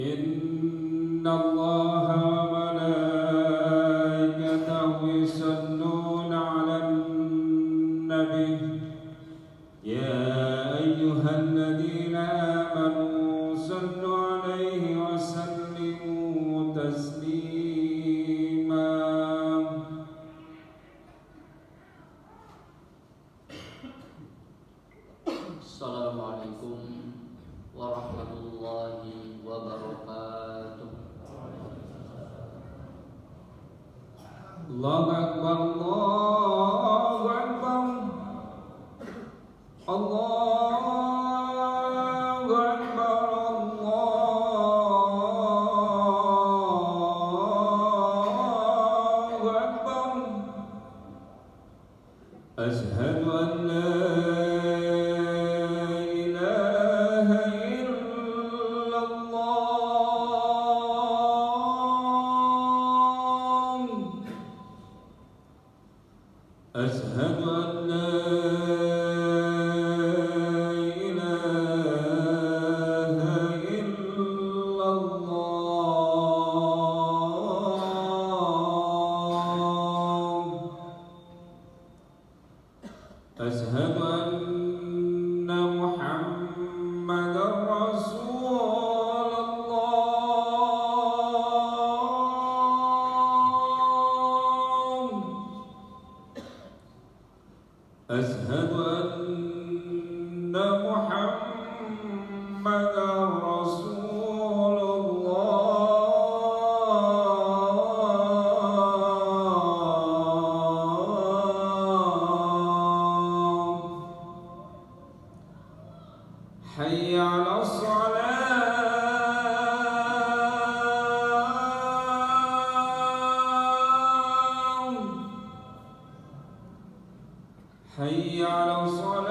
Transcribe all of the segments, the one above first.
إن الله وملائكته يصلون على النبي يا أيها الذين آمنوا صلوا عليه وسلموا تسليما. Assalamualaikum warahmatullahi wabarakatuh. Allahu Akbar, Allahu Akbar, Allahu Akbar, Allahu Akbar. Asyhadu an la أشهد أن لا إله إلا الله. أشهد أن محمدا رسول الله. أشهد أن محمدا رسول الله. حي على الصلاة، حي على الصلاة،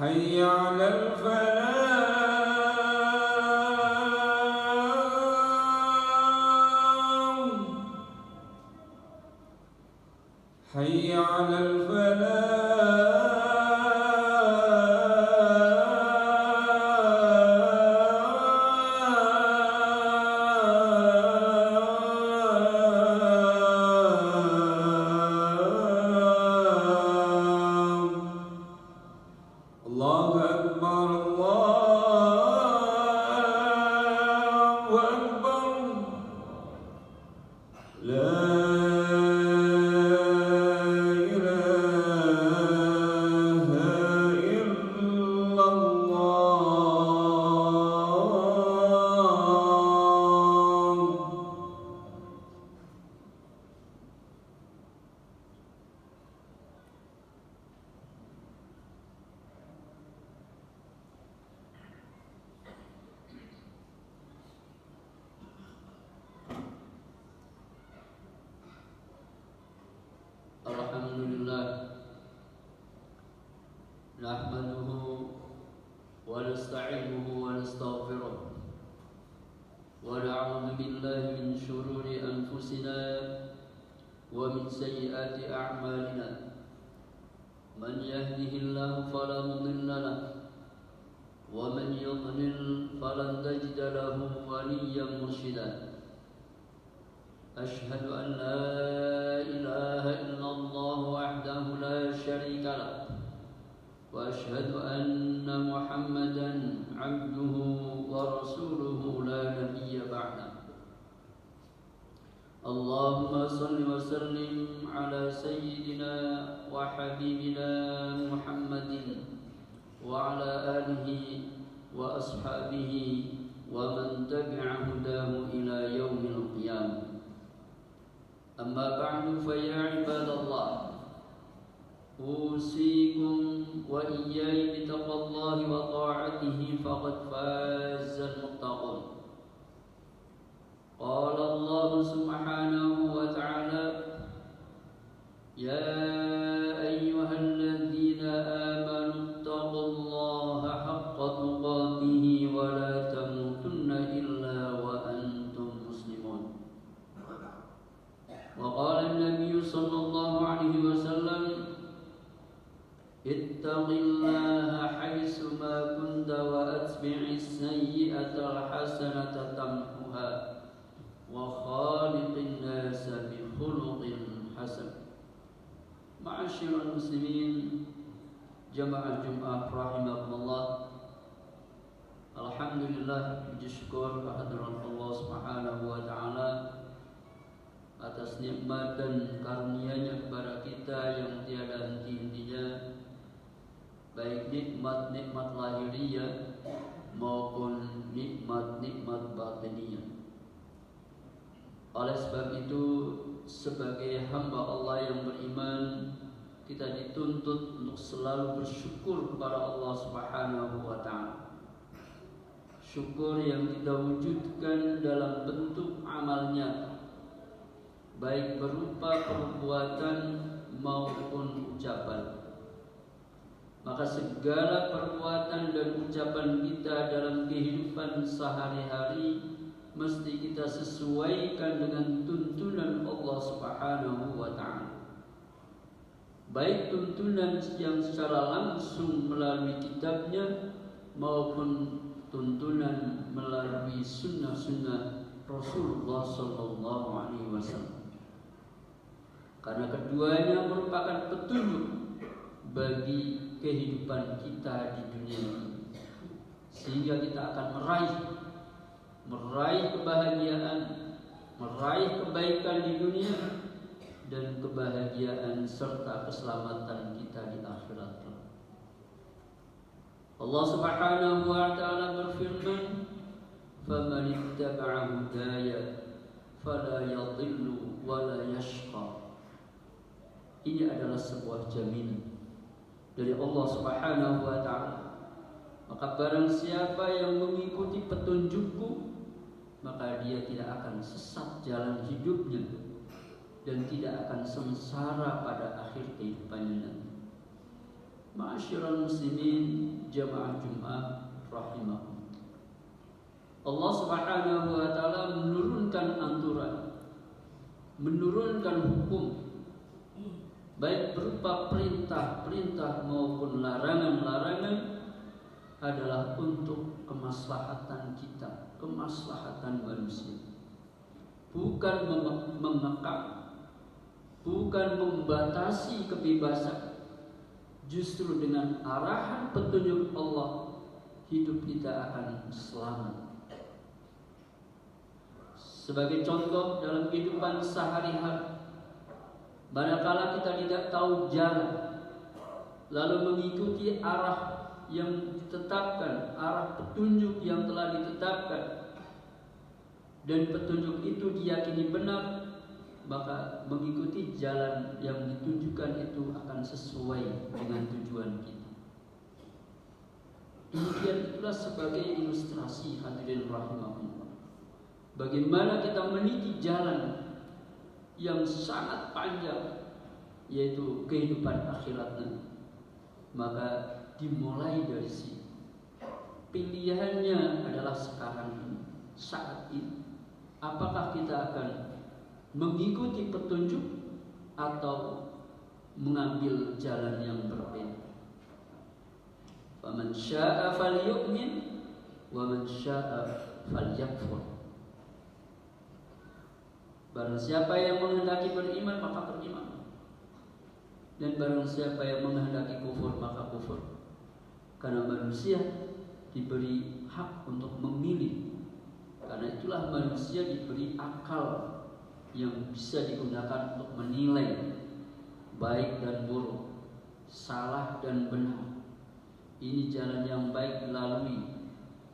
حي على الفلاح، حي على الفلاح. الله أكبر، الله أكبر. لا Alhamdulillah, nahmaduhu wa nasta'inuhu wa nastaghfiruh wa na'udzu billahi min shururi anfusina wa min sayyiati a'malina. Man yahdihillahu fala mudilla lahu wa man yudlil falan tajida lahu waliyyan murshida. أشهد أن لا إله إلا الله وحده لا شريك له وأشهد أن محمدا عبده ورسوله لا نبي بعده. اللهم صل وسلم على سيدنا وحبيبنا محمد وعلى آله وأصحابه ومن تبع هداه إلى يوم القيامة. أما بعد فيا عباد الله، أوصيكم وإياي بتقوى الله وطاعته فقد فاز المتقون. قال الله سبحانه وتعالى: يا أيها الذين آمنوا اتقوا الله حق atbi'is sayyi'atal hasanata tamhuha wa khaliqin nasa bi khuluqin hasan. Ma'asyiral muslimin, jamaah Jumat rahimakumullah. Alhamdulillah, puji syukur kehadirat Allah Subhanahu wa taala atas nikmat dan karunia-Nya kepada kita yang tiada henti-hentinya, baik nikmat-nikmat lahiriah maupun nikmat-nikmat batiniyah. Oleh sebab itu, sebagai hamba Allah yang beriman, kita dituntut untuk selalu bersyukur kepada Allah Subhanahu wa taala. Syukur yang kita wujudkan dalam bentuk amal nyata, baik berupa perbuatan maupun ucapan. Maka segala perbuatan dan ucapan kita dalam kehidupan sehari-hari mesti kita sesuaikan dengan tuntunan Allah Subhanahu wa taala. Baik tuntunan yang secara langsung melalui kitabnya maupun tuntunan melalui sunnah-sunnah Rasulullah sallallahu alaihi wasallam. Karena keduanya merupakan petunjuk bagi kehidupan kita di dunia ini, sehingga kita akan meraih kebahagiaan, meraih kebaikan di dunia dan kebahagiaan serta keselamatan kita di akhirat. Allah Subhanahu wa taala berfirman, "Faman ittaba'a hudaya fala yadhillu wa la yashqa." Ini adalah sebuah jaminan dari Allah Subhanahu wa taala. Maka barang siapa yang mengikuti petunjukku, maka dia tidak akan sesat jalan hidupnya dan tidak akan sengsara pada akhir kehidupannya nanti. Ma'asyiral muslimin, jamaah Jumat rahimakumullah. Allah Subhanahu wa taala menurunkan aturan, menurunkan hukum, baik berupa perintah-perintah maupun larangan-larangan, adalah untuk kemaslahatan kita, kemaslahatan manusia. Bukan mengekang, bukan membatasi kebebasan. Justru dengan arahan petunjuk Allah, hidup kita akan selamat. Sebagai contoh dalam kehidupan sehari-hari, manakala kita tidak tahu jalan, lalu mengikuti arah yang ditetapkan, arah petunjuk yang telah ditetapkan, dan petunjuk itu diyakini benar, maka mengikuti jalan yang ditunjukkan itu akan sesuai dengan tujuan kita. Demikian itulah sebagai ilustrasi, hadirin rahimahullah, bagaimana kita meniti jalan yang sangat panjang, yaitu kehidupan akhirat nanti. Maka dimulai dari sini. Pilihannya adalah sekarang ini, saat ini. Apakah kita akan mengikuti petunjuk atau mengambil jalan yang berbeda? Faman syaa'a falyu'min wa man syaa'a falyakfur. Barang siapa yang menghendaki beriman maka beriman, dan barang siapa yang menghendaki kufur maka kufur. Karena manusia diberi hak untuk memilih. Karena itulah manusia diberi akal yang bisa digunakan untuk menilai baik dan buruk, salah dan benar. Ini jalan yang baik dilalui,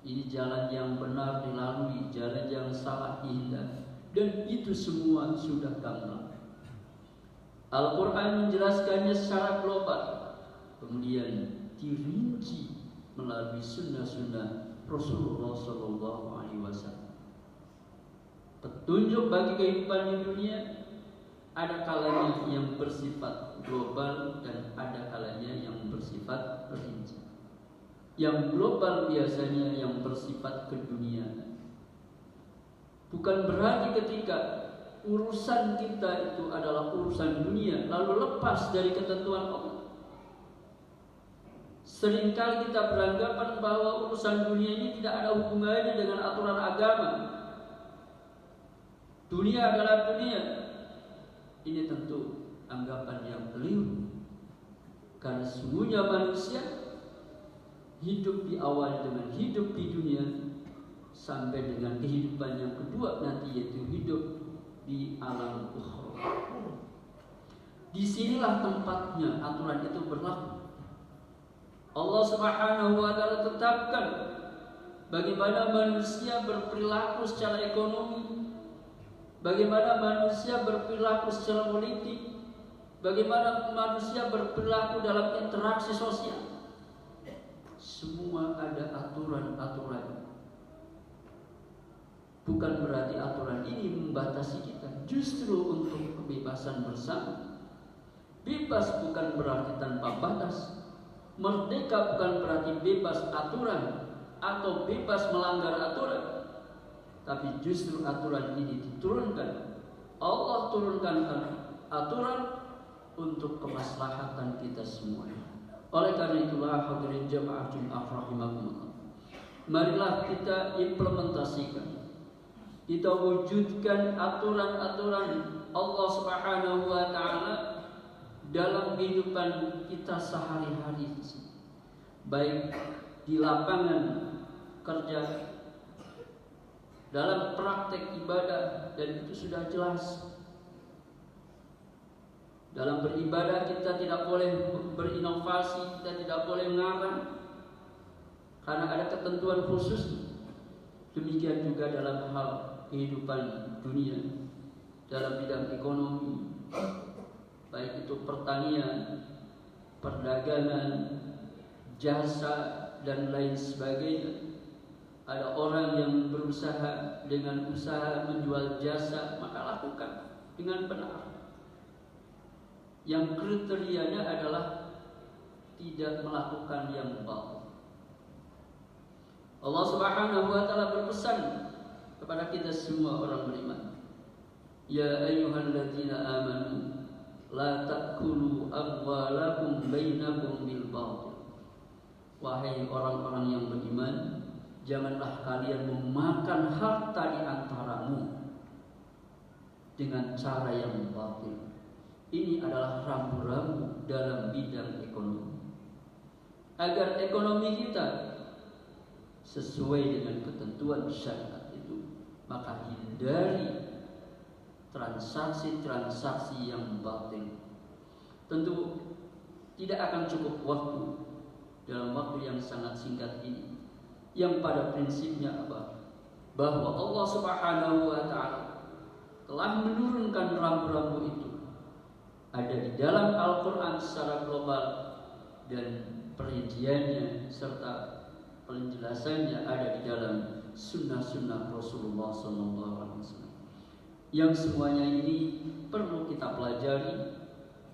ini jalan yang benar dilalui, jalan yang salah dihindari. Dan itu semua sudah gamblang. Al-Quran menjelaskannya secara global, kemudian dirinci melalui sunnah-sunnah Rasulullah SAW. Petunjuk bagi kehidupan di dunia ada kalanya yang bersifat global dan ada kalanya yang bersifat rinci. Yang global biasanya yang bersifat keduniaan. Bukan berarti ketika urusan kita itu adalah urusan dunia lalu lepas dari ketentuan Allah. Seringkali kita beranggapan bahwa urusan dunia ini tidak ada hubungannya dengan aturan agama. Dunia adalah dunia. Ini tentu anggapan yang keliru. Karena sesungguhnya manusia hidup diawali dengan hidup di dunia sampai dengan kehidupan yang kedua nanti, yaitu hidup di alam ukhra. Disinilah tempatnya aturan itu berlaku. Allah Subhanahu wa ta'ala tetapkan bagaimana manusia berperilaku secara ekonomi, bagaimana manusia berperilaku secara politik, bagaimana manusia berperilaku dalam interaksi sosial. Semua ada aturan-aturan. Bukan berarti aturan ini membatasi kita, justru untuk kebebasan bersama. Bebas bukan berarti tanpa batas. Merdeka bukan berarti bebas aturan atau bebas melanggar aturan. Tapi justru aturan ini diturunkan. Allah turunkan aturan untuk kemaslahatan kita semua. Oleh karena itulah hadirin jamaah Jumat rahimakumullah, marilah kita implementasikan, kita wujudkan aturan-aturan Allah Subhanahu wa ta'ala dalam kehidupan kita sehari-hari, baik di lapangan kerja, dalam praktek ibadah, dan itu sudah jelas. Dalam beribadah kita tidak boleh berinovasi, kita tidak boleh mengarang, karena ada ketentuan khusus. Demikian juga dalam hal kehidupan dunia, dalam bidang ekonomi, baik itu pertanian, perdagangan, jasa, dan lain sebagainya. Ada orang yang berusaha dengan usaha menjual jasa, maka lakukan dengan benar. Yang kriterianya adalah tidak melakukan yang batil. Allah Subhanahu wa ta'ala berpesan kepada kita semua orang beriman, ya ayyuhalladzina amanu la ta'kulu amwalakum bainakum bil batil. Wahai orang-orang yang beriman, janganlah kalian memakan harta di antaramu dengan cara yang batil. Ini adalah rambu-rambu dalam bidang ekonomi. Agar ekonomi kita sesuai dengan ketentuan syariat itu, maka hindari transaksi-transaksi yang batil. Tentu tidak akan cukup waktu dalam waktu yang sangat singkat ini, yang pada prinsipnya apa? Bahwa Allah Subhanahu wa ta'ala telah menurunkan rambu-rambu itu, ada di dalam Al-Quran secara global, dan perinciannya serta penjelasannya ada di dalam sunnah-sunnah Rasulullah SAW. Yang semuanya ini perlu kita pelajari,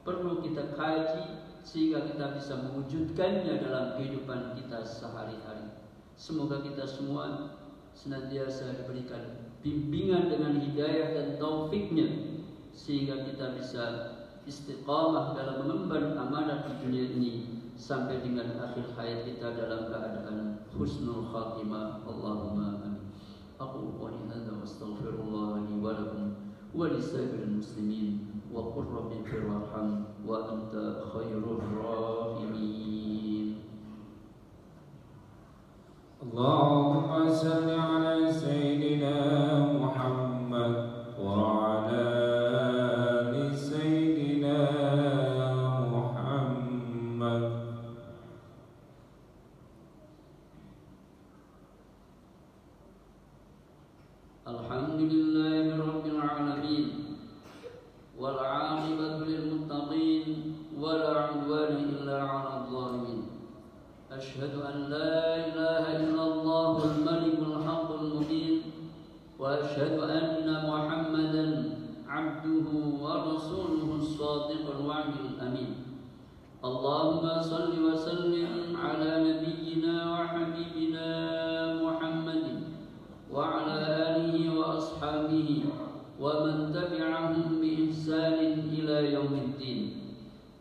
perlu kita kaji, sehingga kita bisa mewujudkannya dalam kehidupan kita sehari-hari. Semoga kita semua senantiasa diberikan bimbingan dengan hidayah dan taufiknya, sehingga kita bisa istiqamah dalam mengemban amanah di dunia ini sampai dengan akhir hayat kita dalam keadaan husnul khatimah. Allahumma amin. Aqulu qawli hadza wa astaghfirullah li wa lakum wa lisa'iril muslimin wa qur rabbi ighfir warham wa anta khairur rahimin. Allahumma salli ala sayyidina Muhammad wa ala ali sayyidina Muhammad. Alhamdulillahi rabbil alamin, wal 'aqibatu lil muttaqin, wa la 'udwana illa 'alal zalimin. Asyhadu an la ilaha illallahul malikul haqqul mubin, wa asyhadu anna Muhammadan 'abduhu wa rasuluhu as-sadiqul wa'dil amin. Allahumma salli wa sallim ala nabiyyina wa habibina Muhammadin wa ala alihi wa ashabihi wa man tabi'ahum bi ihsanin ila yaumiddin.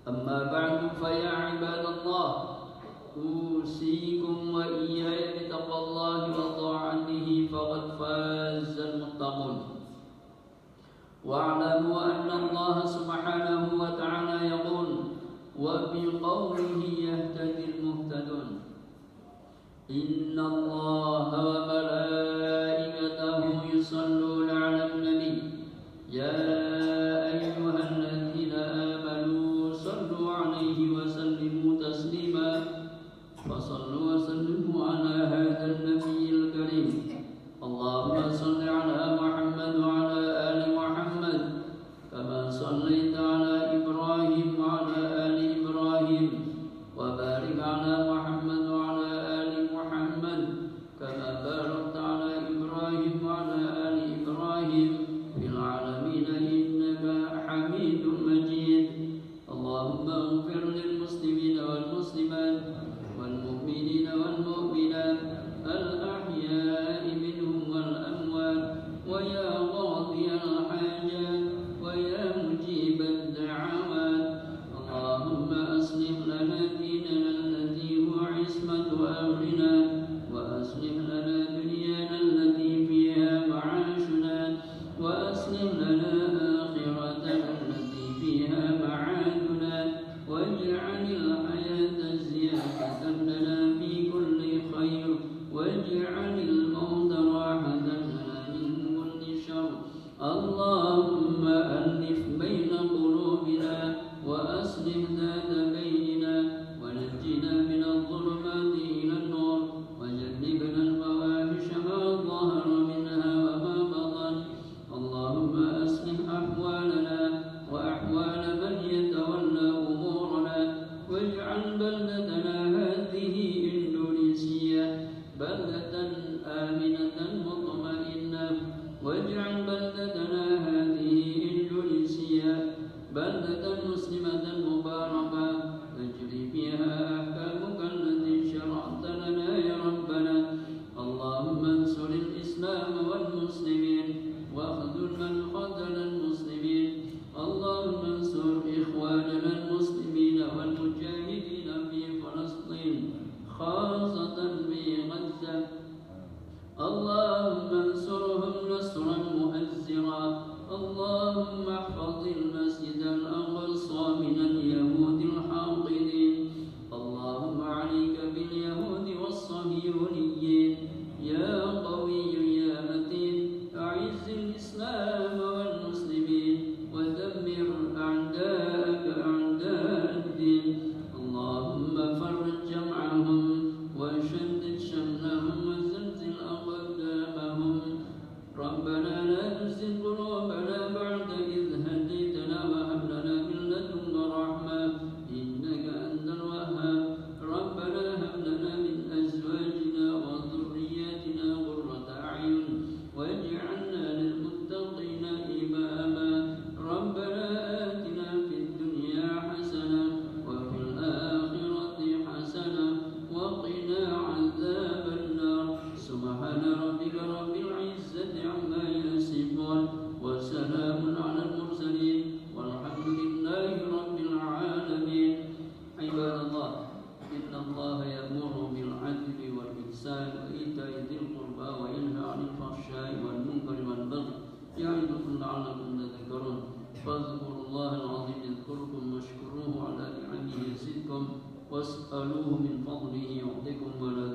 Amma ba'du, fa ya ibadallah, أوصيكم وإياي بتقوى الله وطاعته فقد فاز المتقون. واعلموا أن الله سبحانه وتعالى يقول: وبقوله يهتدي المهتدون. إن الله وملائكته يصلون على النبي يا أيها الذين آمنوا صلوا عليه وسلموا تسليما. فصلوا وسلموا على هذا النبي الكريم. اللهم صل على محمد وعلى آل محمد كما صليت على إبراهيم وعلى آل إبراهيم، وبارك على محمد وعلى آل محمد كما باركت على إبراهيم وعلى آل إبراهيم في العالمين إنك حميد مجيد. اللهم اغفر للمسلمين والمسلمات والمؤمنين والمؤمنات الأحياء منهم والأموات، ويا قاضي الحاجات ويا مجيب الدعوات. اللهم أصلح لنا ديننا الذي هو عصمة أمرنا، وأصلح لنا دنيانا التي فيها معاشنا، وأصلح لنا آخرتنا التي فيها معادنا، واجعل الحياة زيادة لنا في كل خير، واجعل الموت راحة لنا من كل شر. اللهم ألف بين قلوبنا وأصلح ذات بيننا، ونجنا من الظلمات إلى النور، وجنبنا الفواحش ما ظهر منها وما بطن. اللهم أصلح أحوالنا وأحوال من يتولى أمورنا، واجعل بلدتنا هذه إندونيسيا بلدة آمنة مطمئنة، واجعل بلدتنا هذه إندونيسيا بلدة مسلمة مباركة تجري فيها أحكامك التي شرعت لنا يا ربنا. اللهم انصر الإسلام والمسلمين واخذل من خذل المسلمين. اللهم انصر إخواننا المسلمين والمجاهدين في فلسطين خاصة في غزة. اللهم انصرهم نصرا مؤزرا. اللهم احفظ المسجد الأقصى من اليهود الحاقدين. اللهم عليك باليهود والصهيونيين يا قوي يا متين. أعز الإسلام والمسلمين ودمر أعداءك أعداء الدين. اللهم فرج جمعهم وشتت شملهم وزلزل أقدامهم. ربنا لا تزغ قلوبنا بعد إذ هديتنا وهب لنا من لدنك رحمة إنك أنت الوهاب. ربنا هب لنا من أزواجنا وذرياتنا قرة أعين واجعلنا للمتقين إماما. ربنا آتنا في الدنيا حسنة وفي الآخرة حسنة وقنا عذاب النار. سبحان ربك رب العزة عما يصفون وسلام على المرسلين والحمد لله رب العالمين. عباد الله، إن الله يأمر بالعدل والإحسان وإيتاء ذي القربى وينهى عن الفحشاء والمنكر والبغي يعظكم لعلكم تذكرون. فاذكروا الله العظيم يذكركم واشكروه على نعمه يزدكم واسألوه من فضله يعطكم ولا